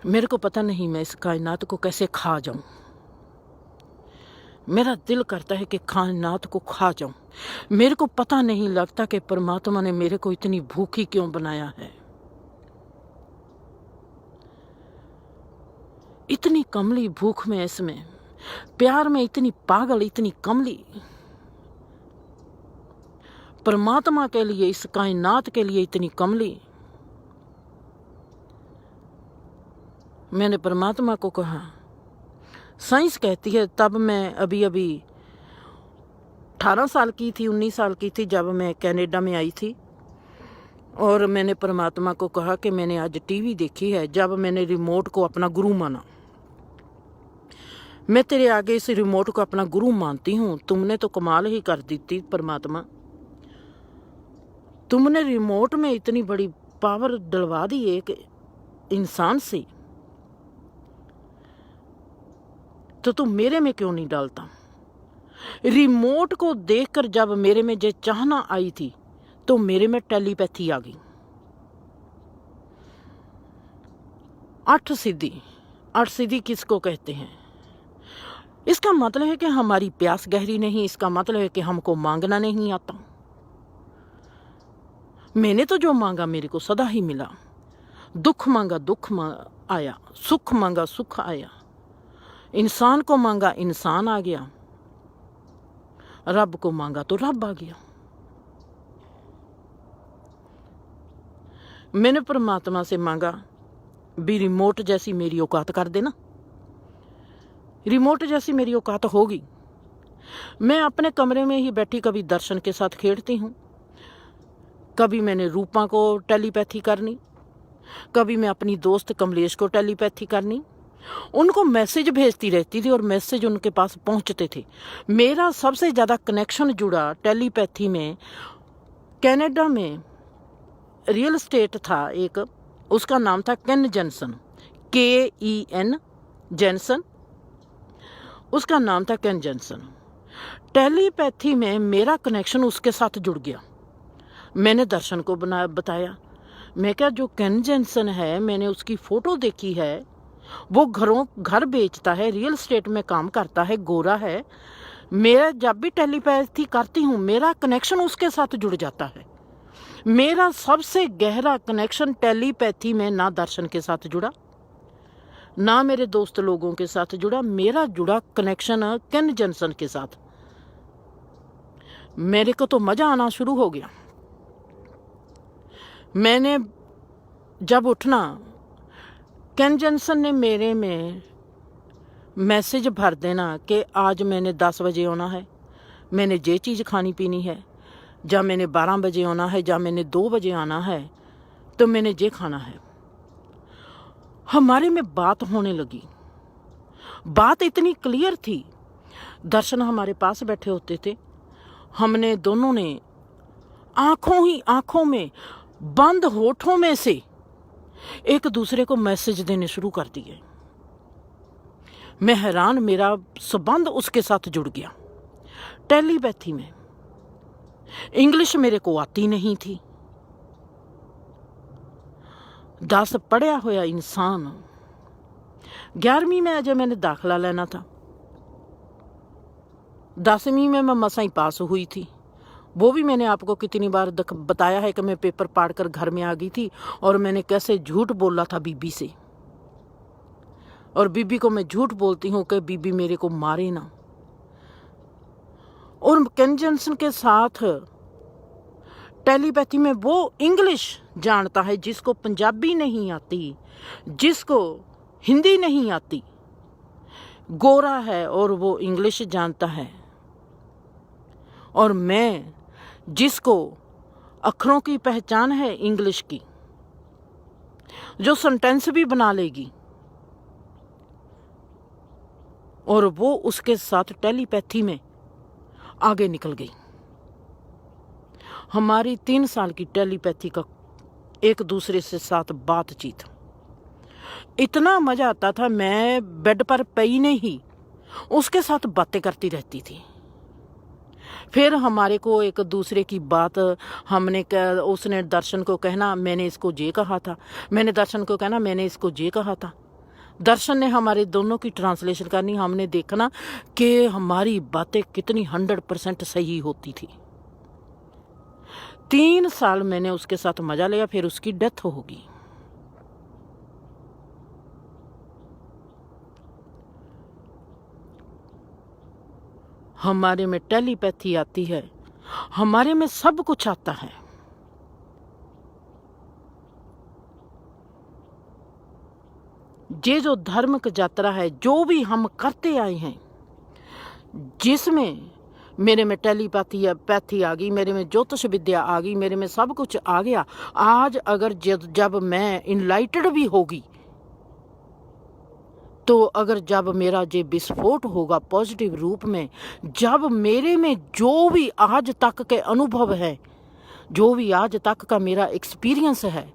मेरे को पता नहीं मैं इस कायनात को कैसे खा जाऊं। मेरा दिल करता है कि कायनात को खा जाऊं। मेरे को पता नहीं लगता कि परमात्मा ने मेरे को इतनी भूखी क्यों बनाया है। इतनी कमली भूख में, इसमें प्यार में इतनी पागल, इतनी कमली। परमात्मा के लिए, इस कायनात के लिए इतनी कमली। मैंने परमात्मा को कहा, साइंस कहती है, तब मैं अभी 18 साल की थी, 19 साल की थी जब मैं कनाडा में आई थी। और मैंने परमात्मा को कहा कि मैंने आज टीवी देखी है, जब मैंने रिमोट को अपना गुरु माना। मैं तेरे आगे इस रिमोट को अपना गुरु मानती हूँ। तुमने तो कमाल ही कर दी थी परमात्मा। तुमने रिमोट में इतनी बड़ी पावर डलवा दी एक इंसान से, तो तुम मेरे में क्यों नहीं डालता? रिमोट को देखकर जब मेरे में जो चाहना आई थी तो मेरे में टेलीपैथी आ गई। 8 सिद्धि किसको कहते हैं? इसका मतलब है कि हमारी प्यास गहरी नहीं। इसका मतलब है कि हमको मांगना नहीं आता। मैंने तो जो मांगा मेरे को सदा ही मिला। दुख मांगा आया, सुख मांगा सुख आया, इंसान को मांगा इंसान आ गया, रब को मांगा तो रब आ गया। मैंने परमात्मा से मांगा भी रिमोट जैसी मेरी औकात कर देना। रिमोट जैसी मेरी औकात होगी। मैं अपने कमरे में ही बैठी कभी दर्शन के साथ खेलती हूँ, कभी मैंने रूपा को टेलीपैथी करनी, कभी मैं अपनी दोस्त कमलेश को टेलीपैथी करनी। उनको मैसेज भेजती रहती थी और मैसेज उनके पास पहुंचते थे। मेरा सबसे ज़्यादा कनेक्शन जुड़ा टेलीपैथी में, कनाडा में रियल एस्टेट था एक, उसका नाम था केन जेनसन, KEN जेनसन, उसका नाम था केन जेनसन। टेलीपैथी में मेरा कनेक्शन उसके साथ जुड़ गया। मैंने दर्शन को बताया, मैं क्या जो केन जेनसन है, मैंने उसकी फ़ोटो देखी है, वो घर बेचता है, रियल एस्टेट में काम करता है, गोरा है। मेरा जब भी टेलीपैथी करती हूँ मेरा कनेक्शन उसके साथ जुड़ जाता है। मेरा सबसे गहरा कनेक्शन टेलीपैथी में ना दर्शन के साथ जुड़ा, ना मेरे दोस्त लोगों के साथ जुड़ा। मेरा जुड़ा कनेक्शन केन जेनसन के साथ। मेरे को तो मज़ा आना शुरू हो गया। मैंने जब उठना, केन जेनसन ने मेरे में मैसेज भर देना कि आज मैंने 10 बजे आना है, मैंने ये चीज़ खानी पीनी है, या मैंने 12 बजे आना है, या मैंने 2 बजे आना है, तो मैंने ये खाना है। हमारे में बात होने लगी। बात इतनी क्लियर थी। दर्शन हमारे पास बैठे होते थे, हमने दोनों ने आंखों में बंद होठों में से एक दूसरे को मैसेज देने शुरू कर दिए। मैं हैरान, मेरा संबंध उसके साथ जुड़ गया टेलीपैथी में। इंग्लिश मेरे को आती नहीं थी, 10 पढ़िया होया इंसान। 11वीं में अजय मैंने दाखिला लेना था, 10वीं में मैं मसा ही पास हुई थी। वो भी मैंने आपको कितनी बार बताया है कि मैं पेपर पढ़कर घर में आ गई थी और मैंने कैसे झूठ बोला था बीबी से, और बीबी को मैं झूठ बोलती हूँ कि बीबी मेरे को मारे ना। और केन जॉनसन के साथ टेलीपैथी में वो इंग्लिश जानता है जिसको पंजाबी नहीं आती, जिसको हिंदी नहीं आती। गोरा है और वो इंग्लिश जानता है, और मैं जिसको अक्षरों की पहचान है इंग्लिश की, जो सेंटेंस भी बना लेगी, और वो उसके साथ टेलीपैथी में आगे निकल गई। हमारी 3 साल की टेलीपैथी का एक दूसरे से साथ बातचीत, इतना मजा आता था। मैं बेड पर पई नहीं उसके साथ बातें करती रहती थी। फिर हमारे को एक दूसरे की बात उसने दर्शन को कहना मैंने इसको ये कहा था, मैंने दर्शन को कहना मैंने इसको ये कहा था। दर्शन ने हमारे दोनों की ट्रांसलेशन करनी, हमने देखना कि हमारी बातें कितनी 100% सही होती थी। 3 साल मैंने उसके साथ मजा लिया, फिर उसकी डेथ होगी। हमारे में टेलीपैथी आती है, हमारे में सब कुछ आता है। ये जो धर्म की यात्रा है, जो भी हम करते आए हैं, जिसमें मेरे में टेलीपैथी आ गई, मेरे में ज्योतिष विद्या आ गई, मेरे में सब कुछ आ गया। आज अगर जब मैं इनलाइटेड भी होगी, तो अगर जब मेरा ये विस्फोट होगा पॉजिटिव रूप में, जब मेरे में जो भी आज तक के अनुभव है, जो भी आज तक का मेरा एक्सपीरियंस है,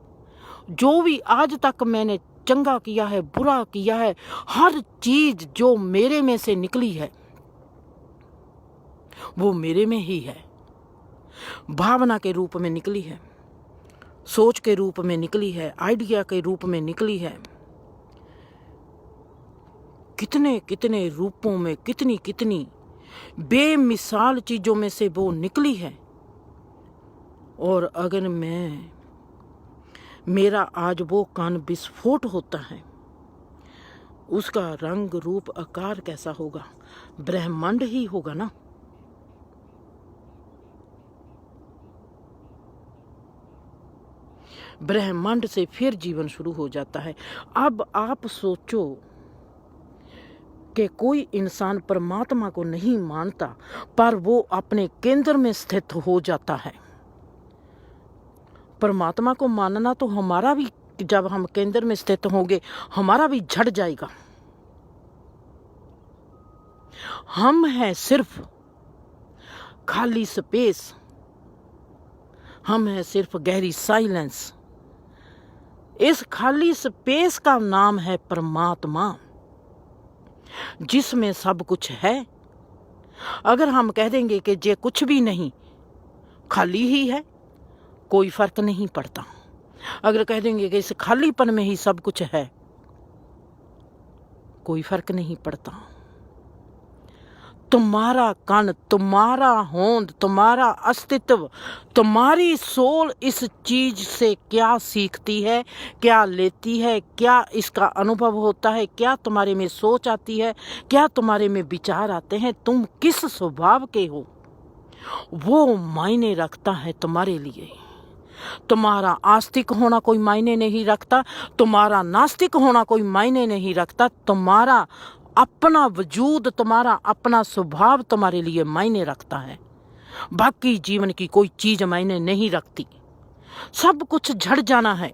जो भी आज तक मैंने चंगा किया है, बुरा किया है, हर चीज जो मेरे में से निकली है वो मेरे में ही है। भावना के रूप में निकली है, सोच के रूप में निकली है, आइडिया के रूप में निकली है। कितने कितने रूपों में, कितनी कितनी बेमिसाल चीजों में से वो निकली है। और अगर मेरा आज वो कान विस्फोट होता है, उसका रंग रूप आकार कैसा होगा? ब्रह्मांड ही होगा ना। ब्रह्मांड से फिर जीवन शुरू हो जाता है। अब आप सोचो कि कोई इंसान परमात्मा को नहीं मानता, पर वो अपने केंद्र में स्थित हो जाता है। परमात्मा को मानना तो हमारा भी, जब हम केंद्र में स्थित होंगे, हमारा भी झड़ जाएगा। हम हैं सिर्फ खाली स्पेस, हम हैं सिर्फ गहरी साइलेंस। इस खाली स्पेस का नाम है परमात्मा, जिसमें सब कुछ है। अगर हम कह देंगे कि ये कुछ भी नहीं, खाली ही है, कोई फर्क नहीं पड़ता। अगर कह देंगे कि इस खालीपन में ही सब कुछ है, कोई फर्क नहीं पड़ता। तुम्हारा कण, तुम्हारा होंद, तुम्हारा अस्तित्व, तुम्हारी सोल इस चीज से क्या सीखती है, क्या लेती है, क्या इसका अनुभव होता है, क्या तुम्हारे में सोच आती है, क्या तुम्हारे में विचार आते हैं, तुम किस स्वभाव के हो, वो मायने रखता है तुम्हारे लिए। तुम्हारा आस्तिक होना कोई मायने नहीं रखता, तुम्हारा नास्तिक होना कोई मायने नहीं रखता। तुम्हारा अपना वजूद, तुम्हारा अपना स्वभाव तुम्हारे लिए मायने रखता है। बाकी जीवन की कोई चीज मायने नहीं रखती। सब कुछ झड़ जाना है।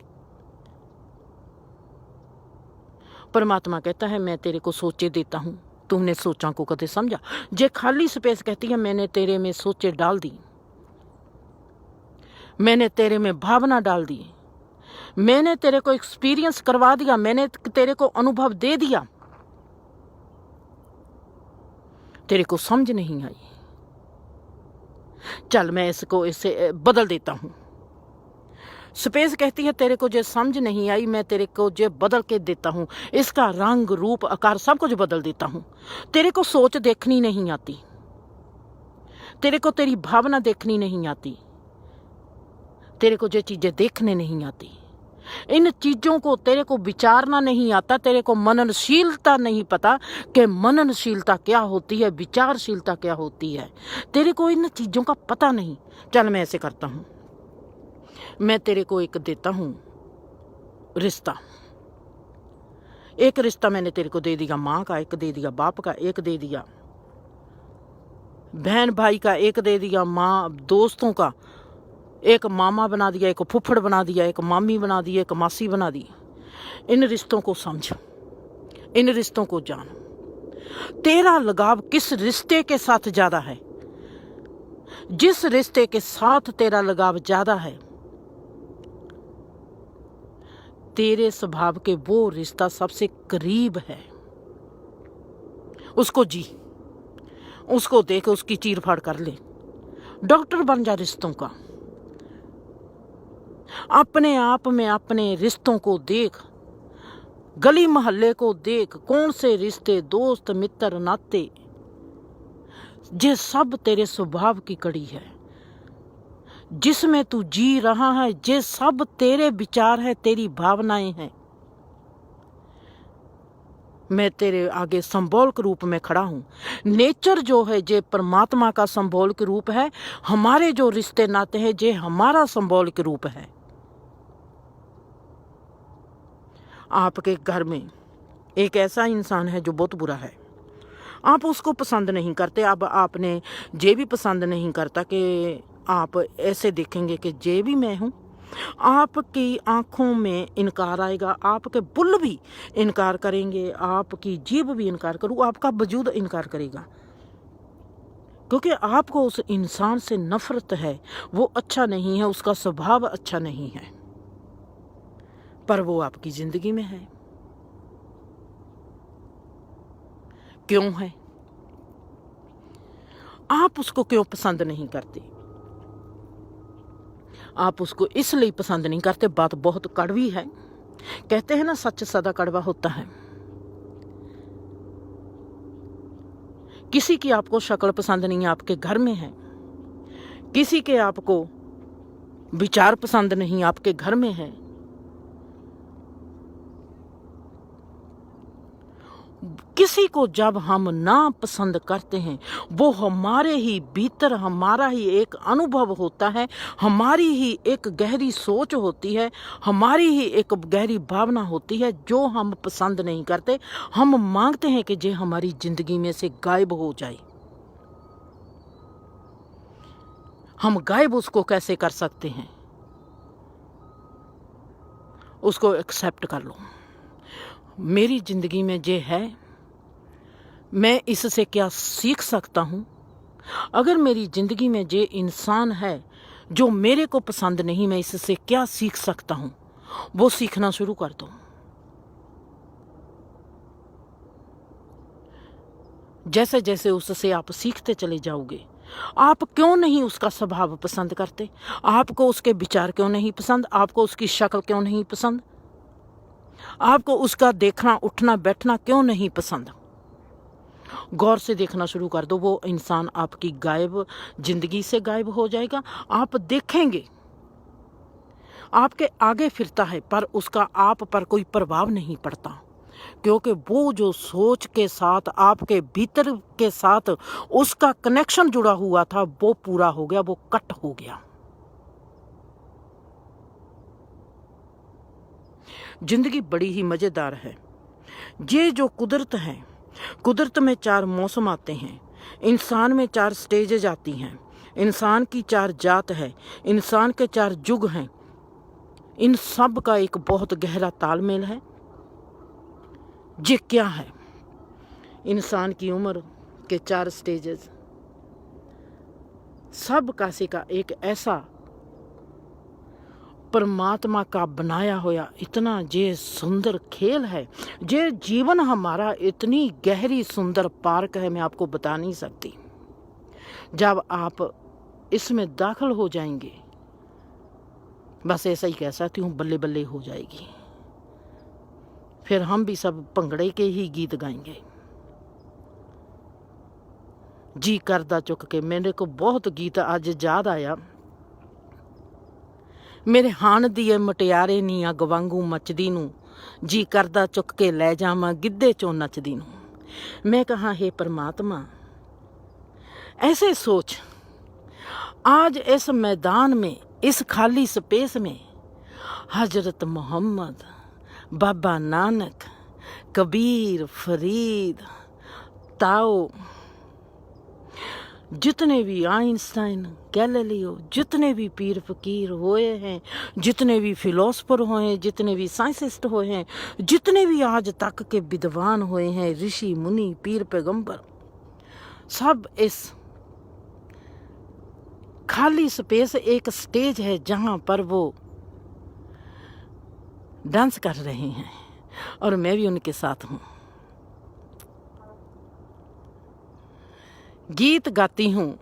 परमात्मा कहता है मैं तेरे को सोचे देता हूं, तुमने सोचा को कदे समझा? जे खाली स्पेस कहती है मैंने तेरे में सोचे डाल दी, मैंने तेरे में भावना डाल दी, मैंने तेरे को एक्सपीरियंस करवा दिया, मैंने तेरे को अनुभव दे दिया, तेरे को समझ नहीं आई। चल मैं इससे बदल देता हूं। स्पेस कहती है तेरे को जो समझ नहीं आई मैं तेरे को जो बदल के देता हूँ, इसका रंग रूप आकार सब कुछ बदल देता हूँ। तेरे को सोच देखनी नहीं आती, तेरे को तेरी भावना देखनी नहीं आती, तेरे को जो चीजें देखने नहीं आती, इन चीजों को तेरे को विचारना नहीं आता, तेरे को मननशीलता नहीं पता कि मननशीलता क्या होती है, विचारशीलता क्या होती है, तेरे को इन चीजों का पता नहीं। चल मैं ऐसे करता हूं, मैं तेरे को एक देता हूं रिश्ता। एक रिश्ता मैंने तेरे को दे दिया माँ का, एक दे दिया बाप का, एक दे दिया बहन भाई का, एक दे दिया माँ दोस्तों का, एक मामा बना दिया, एक फुफड़ बना दिया, एक मामी बना दी, एक मासी बना दी। इन रिश्तों को समझ, इन रिश्तों को जान। तेरा लगाव किस रिश्ते के साथ ज्यादा है? जिस रिश्ते के साथ तेरा लगाव ज्यादा है, तेरे स्वभाव के वो रिश्ता सबसे करीब है। उसको जी, उसको देख, उसकी चीर फाड़ कर ले। डॉक्टर बन जा रिश्तों का। अपने आप में अपने रिश्तों को देख, गली मोहल्ले को देख, कौन से रिश्ते, दोस्त मित्र नाते, ये सब तेरे स्वभाव की कड़ी है। जिसमें तू जी रहा है ये सब तेरे विचार है, तेरी भावनाएं हैं। मैं तेरे आगे संबोल के रूप में खड़ा हूं। नेचर जो है ये परमात्मा का संबोल के रूप है, हमारे जो रिश्ते नाते हैं ये हमारा संबोल के रूप है। आपके घर में एक ऐसा इंसान है जो बहुत बुरा है, आप उसको पसंद नहीं करते। अब आपने ये भी पसंद नहीं करता कि आप ऐसे देखेंगे कि ये भी मैं हूँ। आपकी आंखों में इनकार आएगा, आपके बुल भी इनकार करेंगे, आपकी जीभ भी इनकार करूँ, आपका वजूद इनकार करेगा, क्योंकि आपको उस इंसान से नफरत है। वो अच्छा नहीं है, उसका स्वभाव अच्छा नहीं है, पर वो आपकी जिंदगी में है। क्यों है? आप उसको क्यों पसंद नहीं करते? आप उसको इसलिए पसंद नहीं करते, बात बहुत कड़वी है। कहते हैं ना सच सदा कड़वा होता है। किसी की आपको शक्ल पसंद नहीं, आपके घर में है। किसी के आपको विचार पसंद नहीं, आपके घर में है। किसी को जब हम ना पसंद करते हैं, वो हमारे ही भीतर हमारा ही एक अनुभव होता है, हमारी ही एक गहरी सोच होती है, हमारी ही एक गहरी भावना होती है जो हम पसंद नहीं करते। हम मांगते हैं कि ये हमारी जिंदगी में से गायब हो जाए। हम गायब उसको कैसे कर सकते हैं? उसको एक्सेप्ट कर लो। मेरी जिंदगी में ये है, मैं इससे क्या सीख सकता हूँ? अगर मेरी जिंदगी में ये इंसान है जो मेरे को पसंद नहीं, मैं इससे क्या सीख सकता हूँ? वो सीखना शुरू कर दो। जैसे जैसे उससे आप सीखते चले जाओगे, आप क्यों नहीं उसका स्वभाव पसंद करते? आपको उसके विचार क्यों नहीं पसंद? आपको उसकी शक्ल क्यों नहीं पसंद? आपको उसका देखना उठना बैठना क्यों नहीं पसंद? गौर से देखना शुरू कर दो। वो इंसान आपकी जिंदगी से गायब हो जाएगा। आप देखेंगे आपके आगे फिरता है, पर उसका आप पर कोई प्रभाव नहीं पड़ता, क्योंकि वो जो सोच के साथ आपके भीतर के साथ उसका कनेक्शन जुड़ा हुआ था वो पूरा हो गया, वो कट हो गया। जिंदगी बड़ी ही मजेदार है। ये जो कुदरत है, कुदरत में 4 मौसम आते हैं, इंसान में 4 स्टेजेज आती हैं, इंसान की 4 जात है, इंसान के 4 युग हैं। इन सब का एक बहुत गहरा तालमेल है। ये क्या है? इंसान की उम्र के 4 स्टेजेस, सब कासे का एक ऐसा परमात्मा का बनाया हुआ इतना ये सुंदर खेल है। ये जीवन हमारा इतनी गहरी सुंदर पार्क है, मैं आपको बता नहीं सकती। जब आप इसमें दाखिल हो जाएंगे बस ऐसा ही कह सकती हूँ, बल्ले बल्ले हो जाएगी। फिर हम भी सब भंगड़े के ही गीत गाएंगे। जी करदा चुक के, मेरे को बहुत गीत अज याद आया। मेरे हान दी मटियारे नी अग वांगू मचदी नू, जी करदा चुक के लै जावां गिद्धे चों नचदी नू। मैं कहा, हे परमात्मा, ऐसे सोच आज इस मैदान में, इस खाली स्पेस में हजरत मोहम्मद, बाबा नानक, कबीर, फरीद, ताओ, जितने भी आइंस्टाइन, गैलीलियो, जितने भी पीर फकीर हुए हैं, जितने भी फिलोसफर हुए हैं, जितने भी साइंटिस्ट हुए हैं, जितने भी आज तक के विद्वान हुए हैं, ऋषि मुनि, पीर पैगंबर, सब इस खाली स्पेस एक स्टेज है जहां पर वो डांस कर रहे हैं और मैं भी उनके साथ हूं। गीत गाती हूँ,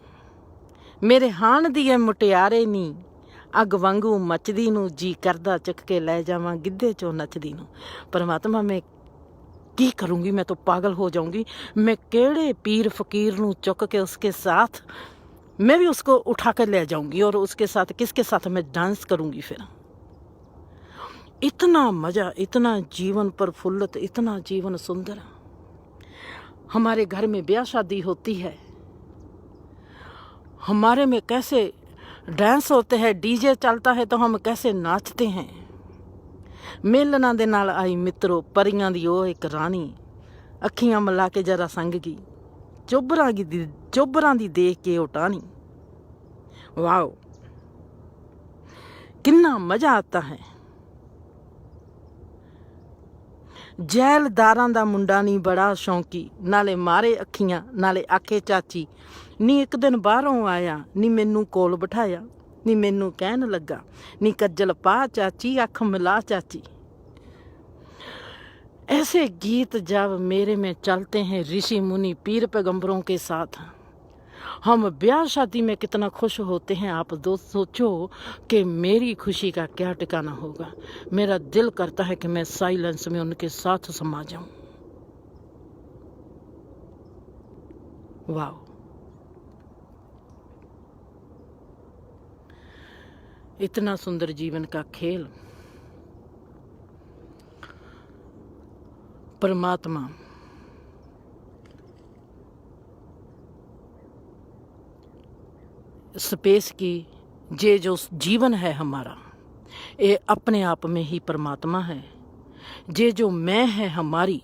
मेरे हान दी मुटियारे नी अग वांगू मचदी नू, जी करदा चुक के लै जावां गिद्धे चों नचदी नू। परमात्मा, मैं की करूँगी? मैं तो पागल हो जाऊंगी। मैं केड़े पीर फकीर नू चुक के उसके साथ मैं भी उसको उठा कर ले जाऊंगी और उसके साथ किसके साथ मैं डांस करूंगी? फिर इतना मजा, इतना जीवन प्रफुल्लित, इतना जीवन सुंदर। हमारे घर में ब्याह शादी होती है, हमारे में कैसे डांस होते हैं, डीजे चलता है तो हम कैसे नाचते हैं। मेलना दे नाल आई मित्रों, परियां दी ओ एक रानी, अखियां मिला के जरा संग गई, चोबरां दी देख के उटानी। वाओ, कितना मजा आता है। जैलदारां दा मुंडा नी बड़ा शौकी, नाले मारे अखियां नाले आखे चाची, नी एक दिन बाहरों आया, नी मैनू कोल बिठाया, नी मैनू कहन लगा, नी कज्जल पा चाची, अख मिला चाची। ऐसे गीत जब मेरे में चलते हैं ऋषि मुनि पीर पैगंबरों के साथ, हम ब्याह शादी में कितना खुश होते हैं। आप दोस्त सोचो कि मेरी खुशी का क्या ठिकाना होगा। मेरा दिल करता है कि मैं साइलेंस में उनके साथ समा जाऊं। वाह, इतना सुंदर जीवन का खेल। परमात्मा स्पेस की ये जो जीवन है हमारा, ये अपने आप में ही परमात्मा है। ये जो मैं है हमारी,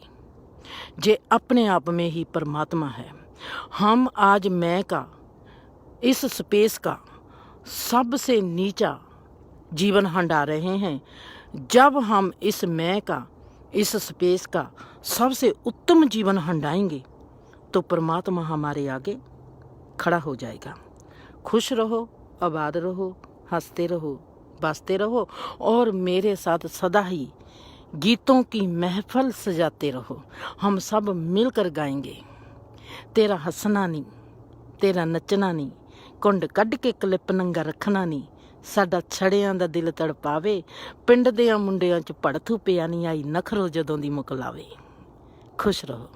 ये अपने आप में ही परमात्मा है। हम आज मैं का, इस स्पेस का सबसे नीचा जीवन हंडा रहे हैं। जब हम इस मैं का, इस स्पेस का सबसे उत्तम जीवन हंडाएंगे तो परमात्मा हमारे आगे खड़ा हो जाएगा। खुश रहो, आबाद रहो, हंसते रहो, बसते रहो और मेरे साथ सदा ही गीतों की महफिल सजाते रहो। हम सब मिलकर गाएंगे। तेरा हंसना नहीं, तेरा नचना नहीं, कुंड कढ़ के क्लिप नंगा रखना नहीं, साडा छड़ियां दा दिल तड़पावे, पिंड दियां मुंडियां च पड़थू पिया नहीं आई, नखरो जदों दी मुकलावे। खुश रहो।